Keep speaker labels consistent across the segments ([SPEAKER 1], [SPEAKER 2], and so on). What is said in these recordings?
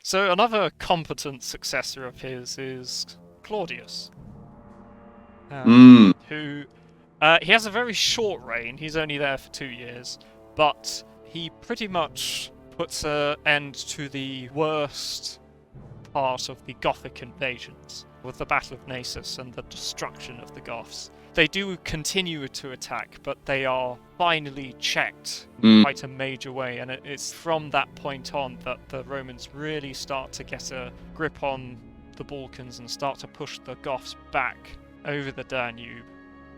[SPEAKER 1] So another competent successor of his is Claudius,
[SPEAKER 2] Mm.
[SPEAKER 1] who he has a very short reign. He's only there for 2 years, but he pretty much puts an end to the worst part of the Gothic invasions, with the Battle of Naissus and the destruction of the Goths. They do continue to attack, but they are finally checked in quite a major way, and it's from that point on that the Romans really start to get a grip on the Balkans and start to push the Goths back over the Danube.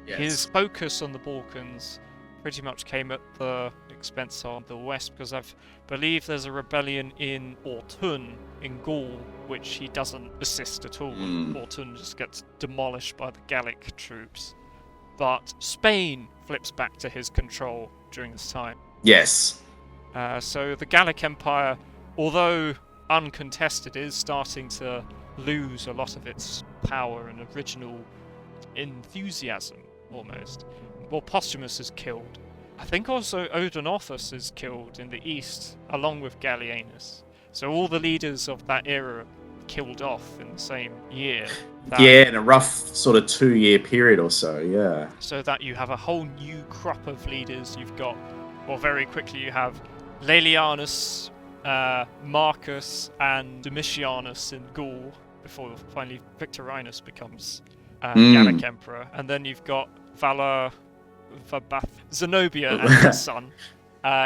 [SPEAKER 2] Yes.
[SPEAKER 1] His focus on the Balkans pretty much came at the expense of the west, because I believe there's a rebellion in Autun in Gaul, which he doesn't assist at all. Autun just gets demolished by the Gallic troops. But Spain flips back to his control during this time.
[SPEAKER 2] Yes.
[SPEAKER 1] So the Gallic Empire, although uncontested, is starting to lose a lot of its power and original enthusiasm, almost. Well, Postumus is killed. I think also Odenathus is killed in the east, along with Gallienus. So all the leaders of that era killed off in the same year.
[SPEAKER 2] Yeah, in a rough sort of 2-year period or so, yeah.
[SPEAKER 1] So that you have a whole new crop of leaders. You've got, well, very quickly you have Laelianus, Marcus, and Domitianus in Gaul, before finally Victorinus becomes Gallic Emperor. And then you've got Zenobia and his son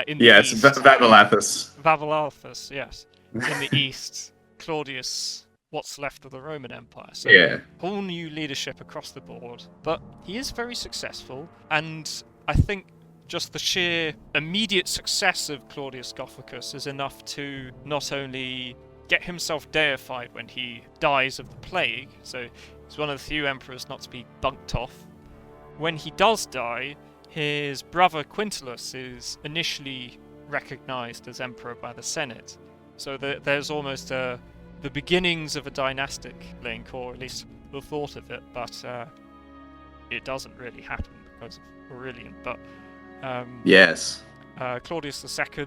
[SPEAKER 1] in the east.
[SPEAKER 2] Yes, Vavalathus.
[SPEAKER 1] Vavalathus, yes. In the east, Claudius, what's left of the Roman Empire. So whole new leadership across the board. But he is very successful, and I think just the sheer immediate success of Claudius Gothicus is enough to not only get himself deified when he dies of the plague, so he's one of the few emperors not to be bunked off. When he does die, his brother Quintillus is initially recognized as emperor by the Senate. So there's almost the beginnings of a dynastic link, or at least the thought of it, but it doesn't really happen because of Aurelian. But
[SPEAKER 2] yes,
[SPEAKER 1] Claudius II,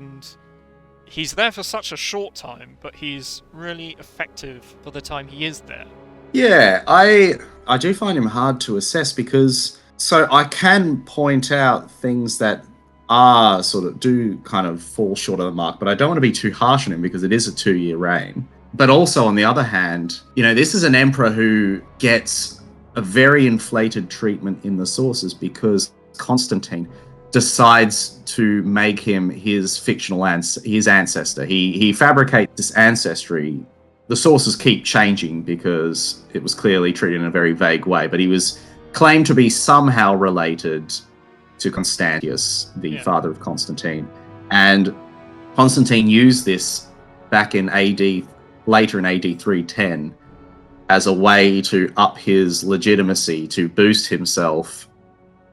[SPEAKER 1] he's there for such a short time, but he's really effective for the time he is there.
[SPEAKER 2] Yeah, I do find him hard to assess because, so I can point out things that are do kind of fall short of the mark, but I don't want to be too harsh on him because it is a 2-year reign. But also, on the other hand, this is an emperor who gets a very inflated treatment in the sources because Constantine decides to make him his fictional his ancestor. He fabricates this ancestry. The sources keep changing because it was clearly treated in a very vague way, but he was claimed to be somehow related to Constantius, the father of Constantine. And Constantine used this back in later in AD 310, as a way to up his legitimacy, to boost himself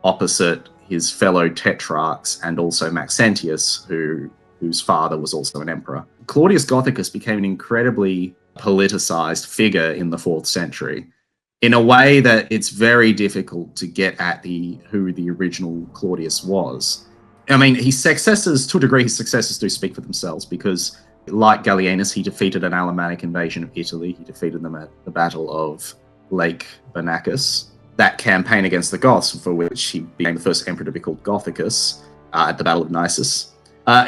[SPEAKER 2] opposite his fellow tetrarchs and also Maxentius, whose father was also an emperor. Claudius Gothicus became an incredibly politicized figure in the 4th century, in a way that it's very difficult to get at who the original Claudius was. I mean, his successors, to a degree, his successors do speak for themselves because, like Gallienus, he defeated an Alemannic invasion of Italy. He defeated them at the Battle of Lake Bernacus. That campaign against the Goths, for which he became the first emperor to be called Gothicus, at the Battle of Naissus.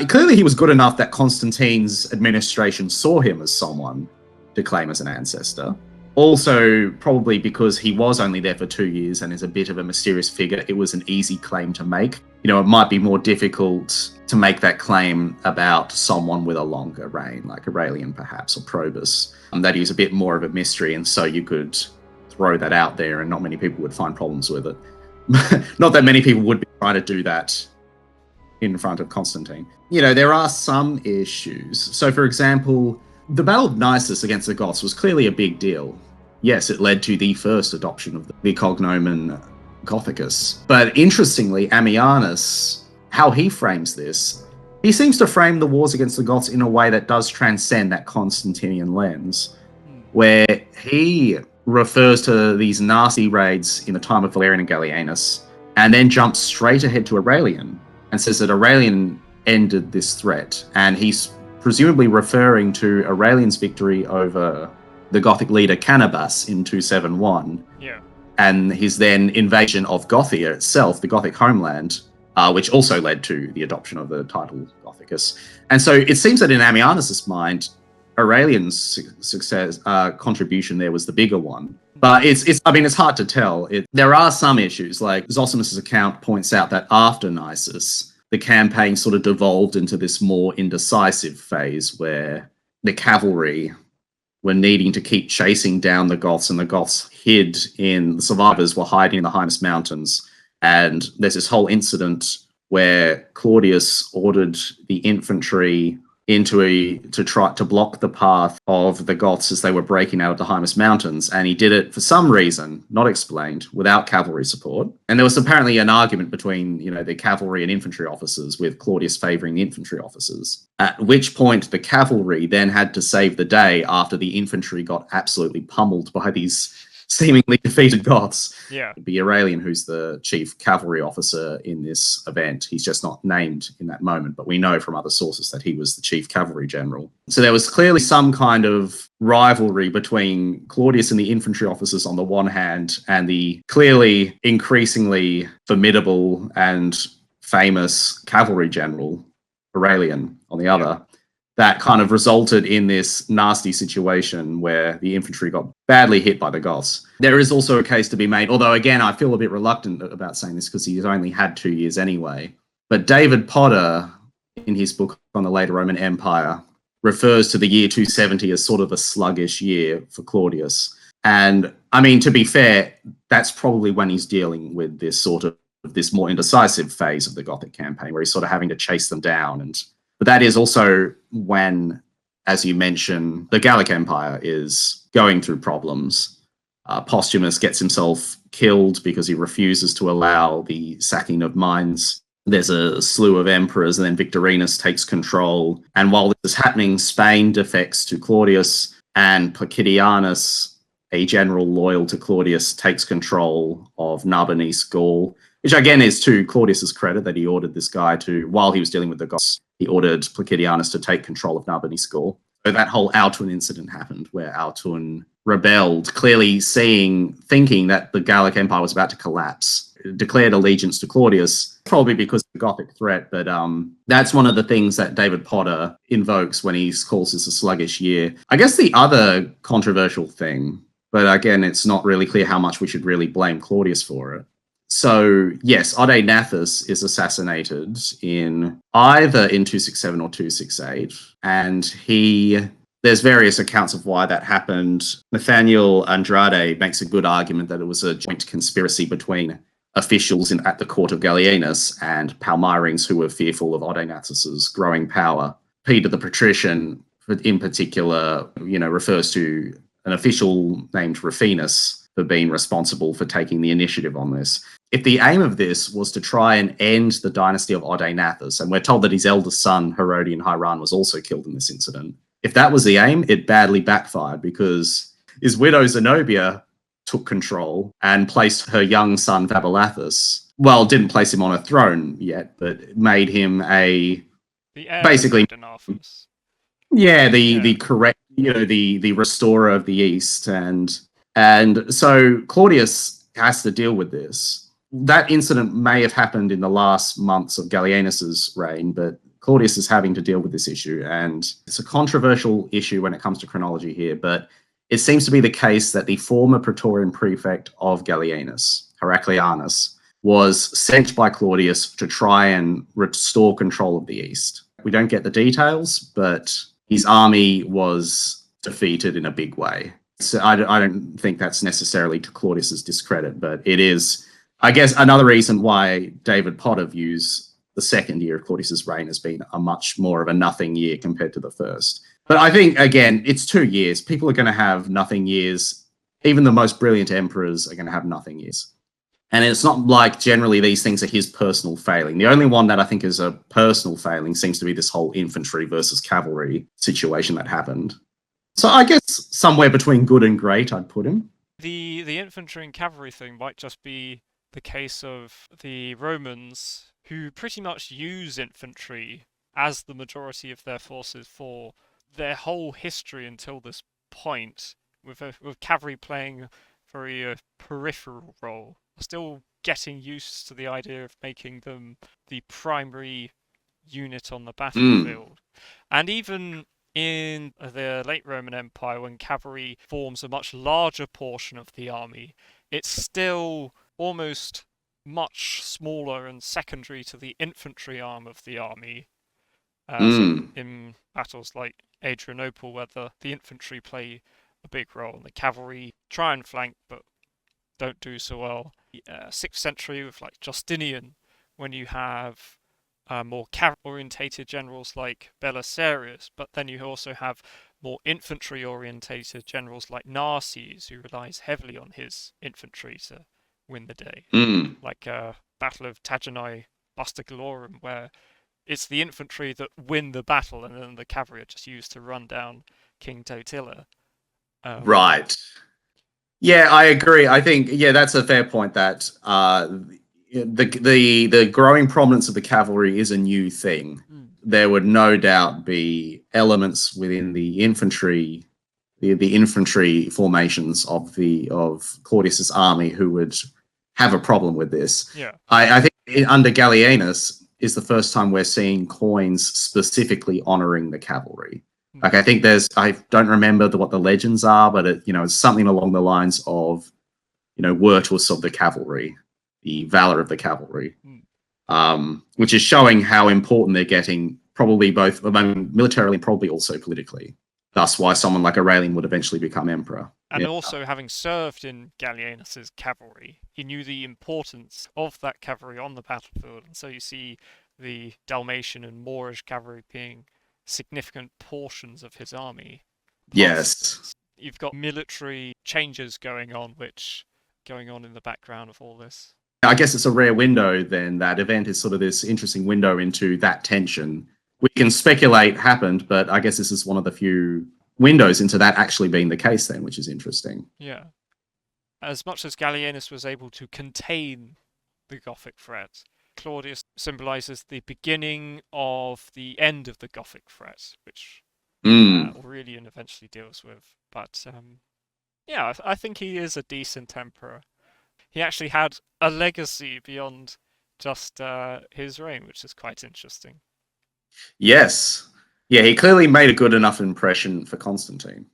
[SPEAKER 2] Clearly, he was good enough that Constantine's administration saw him as someone to claim as an ancestor. Also, probably because he was only there for 2 years and is a bit of a mysterious figure, it was an easy claim to make. It might be more difficult to make that claim about someone with a longer reign, like Aurelian perhaps, or Probus. That is a bit more of a mystery, and so you could throw that out there and not many people would find problems with it. Not that many people would be trying to do that in front of Constantine. There are some issues. So, for example, the Battle of Naissus against the Goths was clearly a big deal. Yes, it led to the first adoption of the cognomen Gothicus. But interestingly, Ammianus, how he frames this, he seems to frame the wars against the Goths in a way that does transcend that Constantinian lens, where he refers to these nasty raids in the time of Valerian and Gallienus, and then jumps straight ahead to Aurelian and says that Aurelian ended this threat, and he presumably referring to Aurelian's victory over the Gothic leader Canibus in 271.
[SPEAKER 1] Yeah.
[SPEAKER 2] And his then invasion of Gothia itself, the Gothic homeland, which also led to the adoption of the title Gothicus. And so it seems that in Ammianus' mind, Aurelian's success contribution there was the bigger one. But it's hard to tell. There are some issues, like Zosimus' account points out that after Nisus, the campaign sort of devolved into this more indecisive phase where the cavalry were needing to keep chasing down the Goths, and the Goths the survivors were hiding in the Hymus Mountains. And there's this whole incident where Claudius ordered the infantry to try to block the path of the Goths as they were breaking out of the Hymus Mountains, and he did it for some reason, not explained, without cavalry support. And there was apparently an argument between, the cavalry and infantry officers, with Claudius favouring the infantry officers, at which point the cavalry then had to save the day after the infantry got absolutely pummeled by these seemingly defeated Goths.
[SPEAKER 1] Yeah.
[SPEAKER 2] It'd be Aurelian who's the chief cavalry officer in this event. He's just not named in that moment, but we know from other sources that he was the chief cavalry general. So there was clearly some kind of rivalry between Claudius and the infantry officers on the one hand, and the clearly increasingly formidable and famous cavalry general, Aurelian, on the other. That kind of resulted in this nasty situation where the infantry got badly hit by the Goths. There is also a case to be made, although again, I feel a bit reluctant about saying this because he's only had 2 years anyway. But David Potter, in his book on the later Roman Empire, refers to the year 270 as sort of a sluggish year for Claudius. And I mean, to be fair, that's probably when he's dealing with this more indecisive phase of the Gothic campaign where he's sort of having to chase them down. But that is also when, as you mentioned, the Gallic Empire is going through problems. Posthumus gets himself killed because he refuses to allow the sacking of mines. There's a slew of emperors, and then Victorinus takes control. And while this is happening, Spain defects to Claudius, and Placidianus, a general loyal to Claudius, takes control of Narbonese Gaul, which again is to Claudius's credit that he ordered this guy to, while he was dealing with the Goths, he ordered Placidianus to take control of Narbonese Gaul. So that whole Autun incident happened, where Autun rebelled, clearly thinking that the Gallic Empire was about to collapse, declared allegiance to Claudius, probably because of the Gothic threat. But that's one of the things that David Potter invokes when he calls this a sluggish year. I guess the other controversial thing, but again, it's not really clear how much we should really blame Claudius for it. So, yes, Odenathus is assassinated either in 267 or 268, and there's various accounts of why that happened. Nathaniel Andrade makes a good argument that it was a joint conspiracy between officials at the court of Gallienus and Palmyrings who were fearful of Odenathus's growing power. Peter the Patrician, in particular, refers to an official named Rufinus for being responsible for taking the initiative on this. If the aim of this was to try and end the dynasty of Odenathus, and we're told that his eldest son, Herodian Hairan, was also killed in this incident, if that was the aim, it badly backfired because his widow Zenobia took control and placed her young son Vabilathus, didn't place him on a throne yet, but made him the correct, the restorer of the East, and so Claudius has to deal with this. That incident may have happened in the last months of Gallienus's reign, but Claudius is having to deal with this issue, and it's a controversial issue when it comes to chronology here, but it seems to be the case that the former Praetorian prefect of Gallienus, Heraclianus, was sent by Claudius to try and restore control of the East. We don't get the details, but his army was defeated in a big way. So I don't think that's necessarily to Claudius's discredit, but it is, I guess, another reason why David Potter views the second year of Claudius's reign as being a much more of a nothing year compared to the first. But I think, again, it's 2 years. People are going to have nothing years. Even the most brilliant emperors are going to have nothing years. And it's not like generally these things are his personal failing. The only one that I think is a personal failing seems to be this whole infantry versus cavalry situation that happened. So I guess somewhere between good and great, I'd put him.
[SPEAKER 1] The infantry and cavalry thing might just be the case of the Romans who pretty much use infantry as the majority of their forces for their whole history until this point, with cavalry playing a very peripheral role, still getting used to the idea of making them the primary unit on the battlefield. And even in the late Roman Empire, when cavalry forms a much larger portion of the army, it's still almost much smaller and secondary to the infantry arm of the army. So in battles like Adrianople, where the infantry play a big role, and the cavalry try and flank but don't do so well. 6th century with like Justinian, when you have more cavalry-orientated generals like Belisarius, but then you also have more infantry-orientated generals like Narses, who relies heavily on his infantry to win the day. Like Battle of Taginae Bustagalorum, where it's the infantry that win the battle, and then the cavalry are just used to run down King Totila.
[SPEAKER 2] Right. Yeah, I agree. I think that's a fair point. That the growing prominence of the cavalry is a new thing. There would no doubt be elements within the infantry, the infantry formations of Claudius's army who would have a problem with this.
[SPEAKER 1] Yeah,
[SPEAKER 2] I think under Gallienus is the first time we're seeing coins specifically honoring the cavalry. Like, I think I don't remember what the legends are, but it's something along the lines of, virtus of the cavalry, the valor of the cavalry, which is showing how important they're getting, probably both militarily and probably also politically. Thus why someone like Aurelian would eventually become emperor.
[SPEAKER 1] And also, having served in Gallienus's cavalry, he knew the importance of that cavalry on the battlefield. And so you see the Dalmatian and Moorish cavalry being significant portions of his army. Plus,
[SPEAKER 2] yes.
[SPEAKER 1] You've got military changes going on in the background of all this.
[SPEAKER 2] I guess it's a rare window then. That event is sort of this interesting window into that tension. We can speculate happened, but I guess this is one of the few windows into that actually being the case then, which is interesting.
[SPEAKER 1] Yeah. As much as Gallienus was able to contain the Gothic threat, Claudius symbolizes the beginning of the end of the Gothic threat, which Aurelian eventually deals with. But I think he is a decent emperor. He actually had a legacy beyond just his reign, which is quite interesting.
[SPEAKER 2] Yes. Yeah, he clearly made a good enough impression for Constantine.